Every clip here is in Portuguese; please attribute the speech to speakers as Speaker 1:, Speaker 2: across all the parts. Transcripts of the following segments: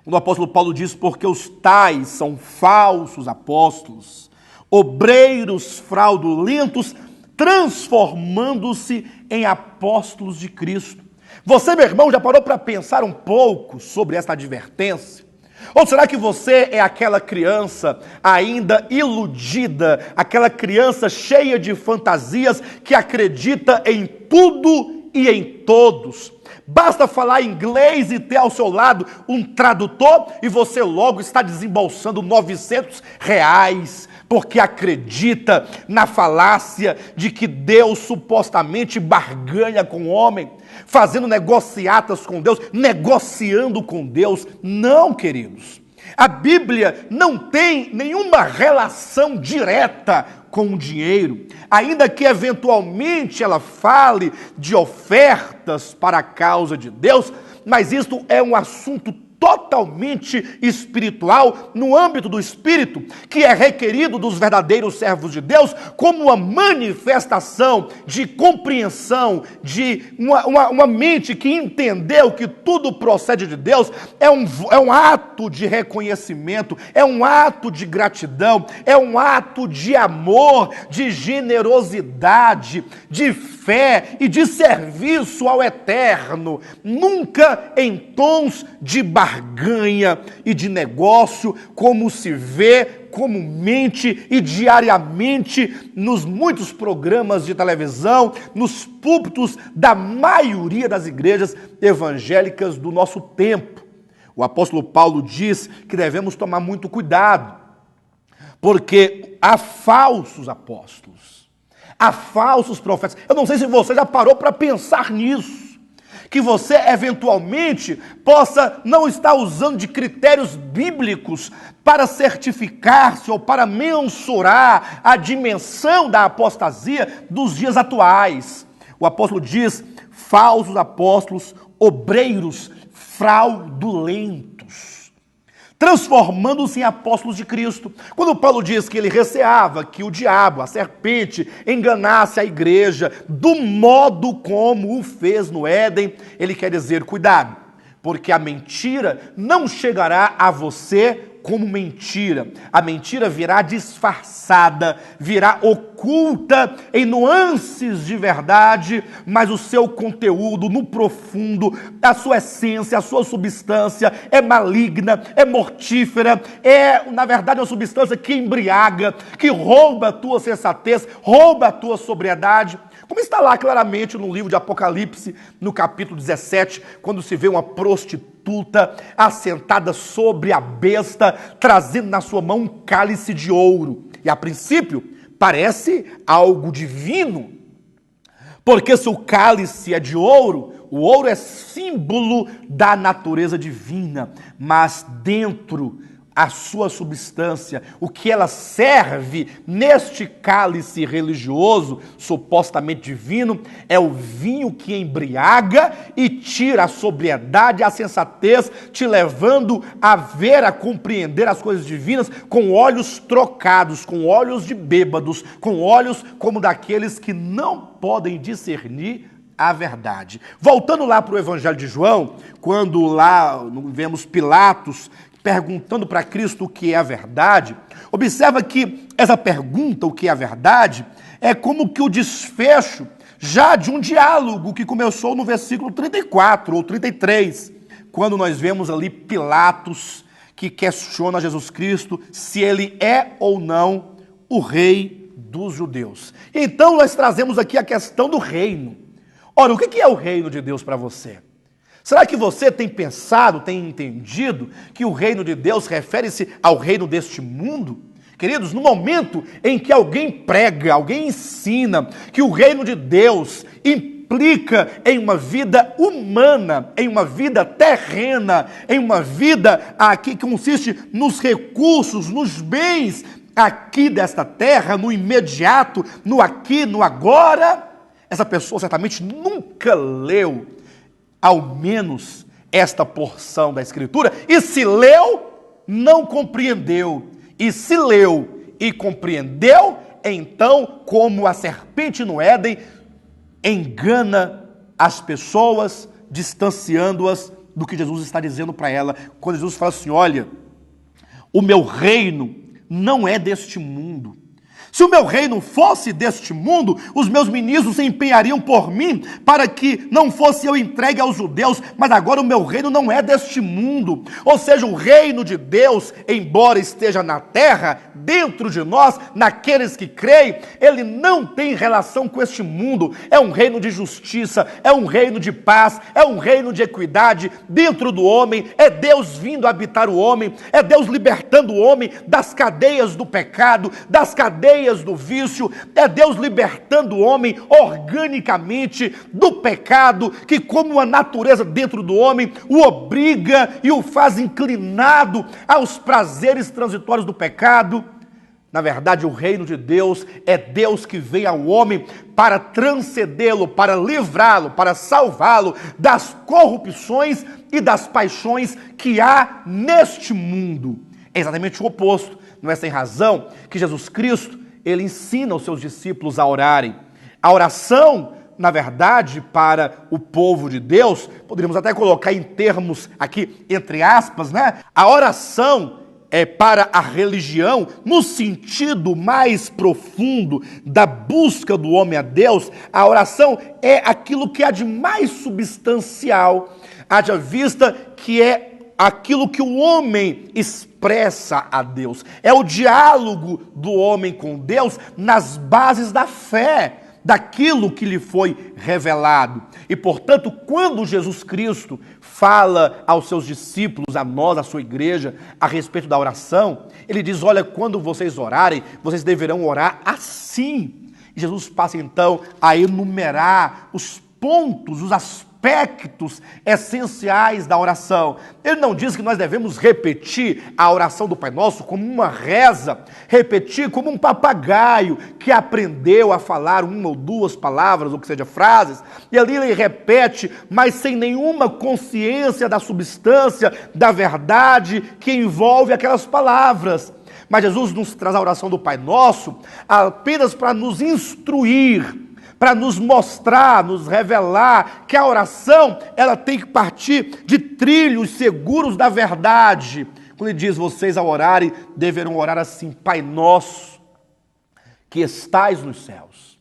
Speaker 1: Quando o apóstolo Paulo diz, porque os tais são falsos apóstolos, obreiros fraudulentos, transformando-se em apóstolos de Cristo. Você, meu irmão, já parou para pensar um pouco sobre esta advertência? Ou será que você é aquela criança ainda iludida, aquela criança cheia de fantasias que acredita em tudo e em todos? Basta falar inglês e ter ao seu lado um tradutor e você logo está desembolsando R$900, porque acredita na falácia de que Deus supostamente barganha com o homem, fazendo negociatas com Deus, negociando com Deus. Não, queridos. A Bíblia não tem nenhuma relação direta com o dinheiro, ainda que eventualmente ela fale de ofertas para a causa de Deus, mas isto é um assunto totalmente espiritual, no âmbito do Espírito, que é requerido dos verdadeiros servos de Deus como uma manifestação de compreensão, de uma mente que entendeu que tudo procede de Deus. É um ato de reconhecimento, é um ato de gratidão, é um ato de amor, de generosidade, de fé e de serviço ao eterno, nunca em tons de barganha e de negócio, como se vê comumente e diariamente nos muitos programas de televisão, nos púlpitos da maioria das igrejas evangélicas do nosso tempo. O apóstolo Paulo diz que devemos tomar muito cuidado, porque há falsos apóstolos, há falsos profetas. Eu não sei se você já parou para pensar nisso, que você eventualmente possa não estar usando de critérios bíblicos para certificar-se ou para mensurar a dimensão da apostasia dos dias atuais. O apóstolo diz, falsos apóstolos, obreiros fraudulentos, transformando-se em apóstolos de Cristo. Quando Paulo diz que ele receava que o diabo, a serpente, enganasse a igreja do modo como o fez no Éden, ele quer dizer, cuidado, porque a mentira não chegará a você como mentira. A mentira virá disfarçada, virá oculta em nuances de verdade, mas o seu conteúdo no profundo, a sua essência, a sua substância é maligna, é mortífera, é, na verdade, uma substância que embriaga, que rouba a tua sensatez, rouba a tua sobriedade. Como está lá claramente no livro de Apocalipse, no capítulo 17, quando se vê uma prostituta assentada sobre a besta, trazendo na sua mão um cálice de ouro. E a princípio, parece algo divino, porque se o cálice é de ouro, o ouro é símbolo da natureza divina, mas dentro a sua substância, o que ela serve neste cálice religioso, supostamente divino, é o vinho que embriaga e tira a sobriedade, a sensatez, te levando a ver, a compreender as coisas divinas com olhos trocados, com olhos de bêbados, com olhos como daqueles que não podem discernir a verdade. Voltando lá para o Evangelho de João, quando lá vemos Pilatos perguntando para Cristo o que é a verdade, observa que essa pergunta, o que é a verdade, é como que o desfecho já de um diálogo que começou no versículo 34 ou 33, quando nós vemos ali Pilatos que questiona Jesus Cristo se ele é ou não o rei dos judeus. Então nós trazemos aqui a questão do reino. Ora, o que é o reino de Deus para você? Será que você tem pensado, tem entendido que o reino de Deus refere-se ao reino deste mundo? Queridos, no momento em que alguém prega, alguém ensina que o reino de Deus implica em uma vida humana, em uma vida terrena, em uma vida aqui que consiste nos recursos, nos bens aqui desta terra, no imediato, no aqui, no agora, essa pessoa certamente nunca leu ao menos esta porção da Escritura, e se leu, não compreendeu, e se leu e compreendeu, então, como a serpente no Éden, engana as pessoas, distanciando-as do que Jesus está dizendo para ela, quando Jesus fala assim, olha, o meu reino não é deste mundo. Se o meu reino fosse deste mundo, os meus ministros se empenhariam por mim para que não fosse eu entregue aos judeus, mas agora o meu reino não é deste mundo. Ou seja, o reino de Deus, embora esteja na terra, dentro de nós, naqueles que creem, ele não tem relação com este mundo. É um reino de justiça, é um reino de paz, é um reino de equidade dentro do homem, é Deus vindo habitar o homem, é Deus libertando o homem das cadeias do pecado, das cadeias do vício, é Deus libertando o homem organicamente do pecado, que como uma natureza dentro do homem, o obriga e o faz inclinado aos prazeres transitórios do pecado. Na verdade, o reino de Deus é Deus que vem ao homem para transcendê-lo, para livrá-lo, para salvá-lo das corrupções e das paixões que há neste mundo. É exatamente o oposto. Não é sem razão que Jesus Cristo ele ensina os seus discípulos a orarem. A oração, na verdade, para o povo de Deus, poderíamos até colocar em termos aqui, entre aspas, né? A oração é para a religião, no sentido mais profundo da busca do homem a Deus, a oração é aquilo que há de mais substancial, haja vista que é aquilo que o homem expressa a Deus. É o diálogo do homem com Deus nas bases da fé, daquilo que lhe foi revelado. E, portanto, quando Jesus Cristo fala aos seus discípulos, a nós, a sua igreja, a respeito da oração, ele diz, olha, quando vocês orarem, vocês deverão orar assim. E Jesus passa, então, a enumerar os pontos, os aspectos essenciais da oração. Ele não diz que nós devemos repetir a oração do Pai Nosso como uma reza, repetir como um papagaio que aprendeu a falar uma ou duas palavras, ou que seja, frases, e ali ele repete, mas sem nenhuma consciência da substância, da verdade que envolve aquelas palavras. Mas Jesus nos traz a oração do Pai Nosso apenas para nos instruir, para nos mostrar, nos revelar que a oração ela tem que partir de trilhos seguros da verdade. Quando ele diz, vocês ao orarem deverão orar assim, Pai Nosso, que estais nos céus,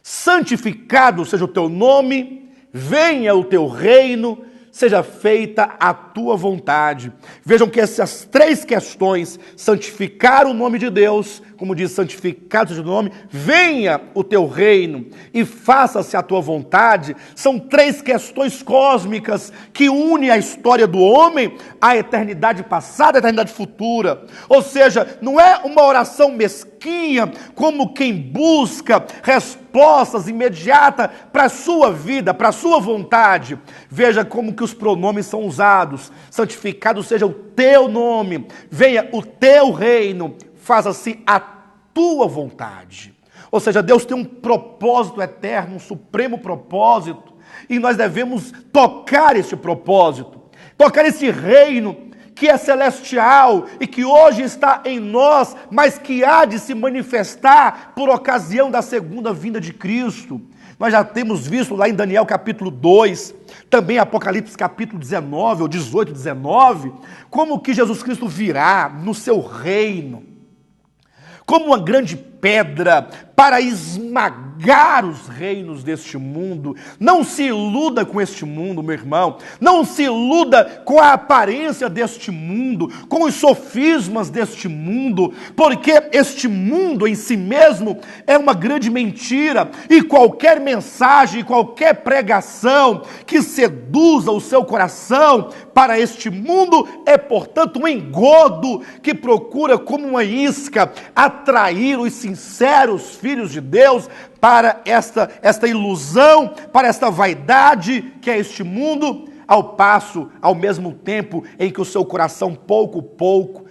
Speaker 1: santificado seja o teu nome, venha o teu reino, seja feita a tua vontade. Vejam que essas três questões, santificar o nome de Deus, como diz, santificado seja o nome, venha o teu reino e faça-se a tua vontade, são três questões cósmicas que unem a história do homem à eternidade passada e à eternidade futura. Ou seja, não é uma oração mesquinha, como quem busca respostas imediatas para a sua vida, para a sua vontade. Veja como que os pronomes são usados. Santificado seja o teu nome, venha o teu reino, faça-se a tua vontade. Ou seja, Deus tem um propósito eterno, um supremo propósito, e nós devemos tocar esse propósito, tocar esse reino que é celestial e que hoje está em nós, mas que há de se manifestar por ocasião da segunda vinda de Cristo. Nós já temos visto lá em Daniel capítulo 2, também Apocalipse capítulo 19, ou 18, 19, como que Jesus Cristo virá no seu reino, como uma grande pedra para esmagar os reinos deste mundo. Não se iluda com este mundo, meu irmão. Não se iluda com a aparência deste mundo, com os sofismas deste mundo, porque este mundo em si mesmo é uma grande mentira, e qualquer mensagem, qualquer pregação que seduza o seu coração para este mundo é, portanto, um engodo que procura, como uma isca, atrair os sinceros filhos de Deus para esta ilusão, para esta vaidade que é este mundo, ao mesmo tempo em que o seu coração pouco a pouco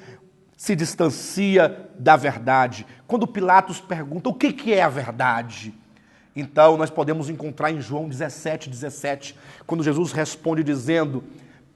Speaker 1: se distancia da verdade. Quando Pilatos pergunta o que é a verdade, então nós podemos encontrar em João 17, 17, quando Jesus responde dizendo,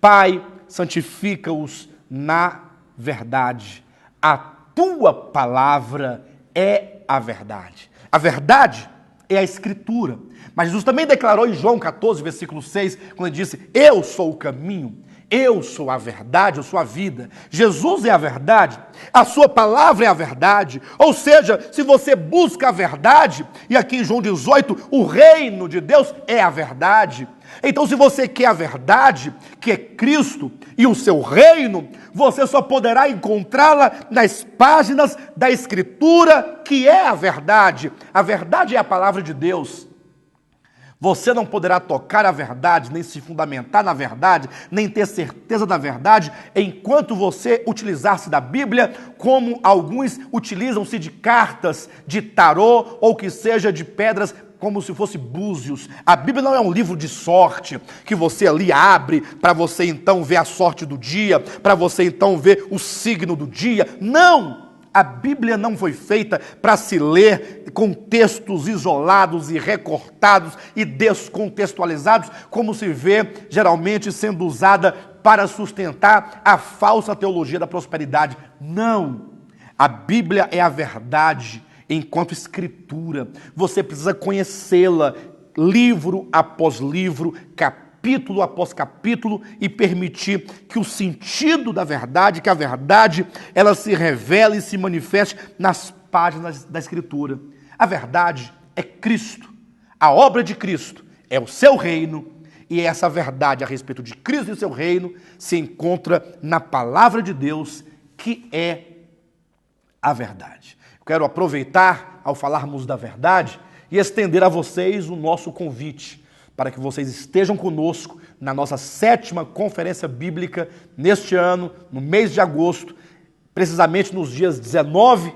Speaker 1: Pai, santifica-os na verdade, a tua palavra é a verdade. A verdade é a Escritura. Mas Jesus também declarou em João 14, versículo 6, quando ele disse, eu sou o caminho, Eu sou a verdade, eu sou a vida. Jesus é a verdade, a sua palavra é a verdade. Ou seja, se você busca a verdade, e aqui em João 18, o reino de Deus é a verdade. Então, se você quer a verdade, que é Cristo e o seu reino, você só poderá encontrá-la nas páginas da Escritura, que é a verdade. A verdade é a palavra de Deus. Você não poderá tocar a verdade, nem se fundamentar na verdade, nem ter certeza da verdade, enquanto você utilizar-se da Bíblia como alguns utilizam-se de cartas, de tarô, ou que seja de pedras, como se fosse búzios. A Bíblia não é um livro de sorte, que você ali abre para você então ver a sorte do dia, para você então ver o signo do dia. Não! A Bíblia não foi feita para se ler com textos isolados e recortados e descontextualizados, como se vê geralmente sendo usada para sustentar a falsa teologia da prosperidade. Não! A Bíblia é a verdade enquanto escritura. Você precisa conhecê-la livro após livro, capítulo após capítulo, e permitir que o sentido da verdade, que a verdade, ela se revele e se manifeste nas páginas da Escritura. A verdade é Cristo. A obra de Cristo é o seu reino, e essa verdade a respeito de Cristo e seu reino se encontra na palavra de Deus, que é a verdade. Eu quero aproveitar, ao falarmos da verdade, e estender a vocês o nosso convite para que vocês estejam conosco na nossa 7ª Conferência Bíblica neste ano, no mês de agosto, precisamente nos dias 19,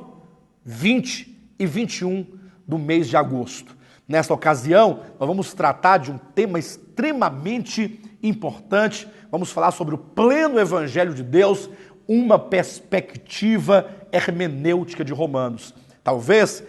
Speaker 1: 20 e 21 do mês de agosto. Nesta ocasião, nós vamos tratar de um tema extremamente importante. Vamos falar sobre o pleno Evangelho de Deus, uma perspectiva hermenêutica de Romanos. Talvez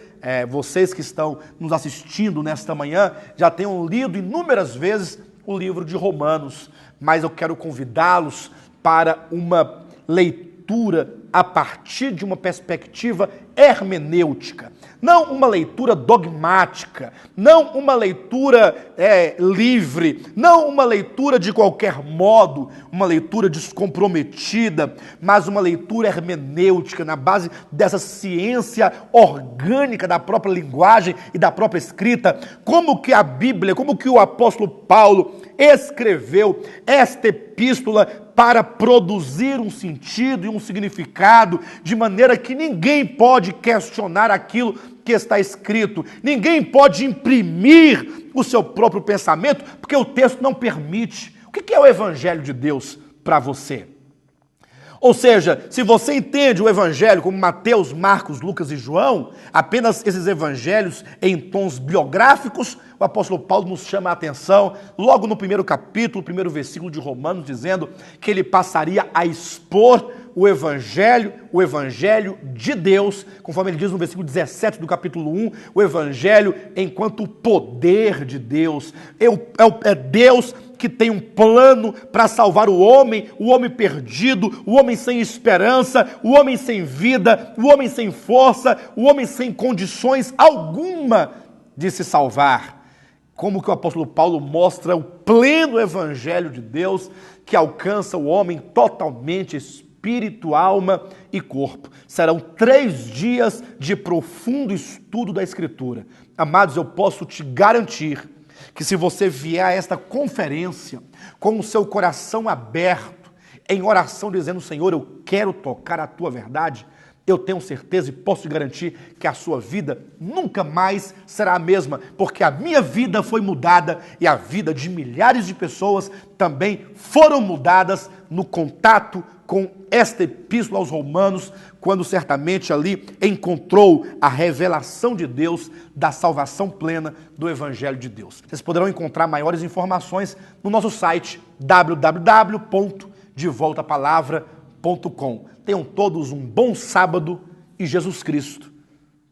Speaker 1: vocês que estão nos assistindo nesta manhã já tenham lido inúmeras vezes o livro de Romanos, mas eu quero convidá-los para uma leitura a partir de uma perspectiva hermenêutica. Não uma leitura dogmática, não uma leitura livre, não uma leitura de qualquer modo, uma leitura descomprometida, mas uma leitura hermenêutica na base dessa ciência orgânica da própria linguagem e da própria escrita. Como que a Bíblia, como que o apóstolo Paulo escreveu esta epístola para produzir um sentido e um significado, de maneira que ninguém pode questionar aquilo que está escrito, ninguém pode imprimir o seu próprio pensamento, porque o texto não permite. O que é o Evangelho de Deus para você? Ou seja, se você entende o Evangelho como Mateus, Marcos, Lucas e João, apenas esses evangelhos em tons biográficos, o apóstolo Paulo nos chama a atenção, logo no primeiro capítulo, primeiro versículo de Romanos, dizendo que ele passaria a expor o Evangelho de Deus, conforme ele diz no versículo 17 do capítulo 1, o Evangelho enquanto poder de Deus. É Deus que tem um plano para salvar o homem perdido, o homem sem esperança, o homem sem vida, o homem sem força, o homem sem condições alguma de se salvar. Como que o apóstolo Paulo mostra o pleno Evangelho de Deus que alcança o homem totalmente espírito, alma e corpo. Serão 3 dias de profundo estudo da Escritura. Amados, eu posso te garantir que se você vier a esta conferência com o seu coração aberto, em oração dizendo, Senhor, eu quero tocar a tua verdade, eu tenho certeza e posso te garantir que a sua vida nunca mais será a mesma, porque a minha vida foi mudada e a vida de milhares de pessoas também foram mudadas no contato com esta epístola aos Romanos, quando certamente ali encontrou a revelação de Deus da salvação plena do Evangelho de Deus. Vocês poderão encontrar maiores informações no nosso site www.devoltapalavra.com. Tenham todos um bom sábado e Jesus Cristo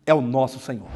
Speaker 1: é o nosso Senhor.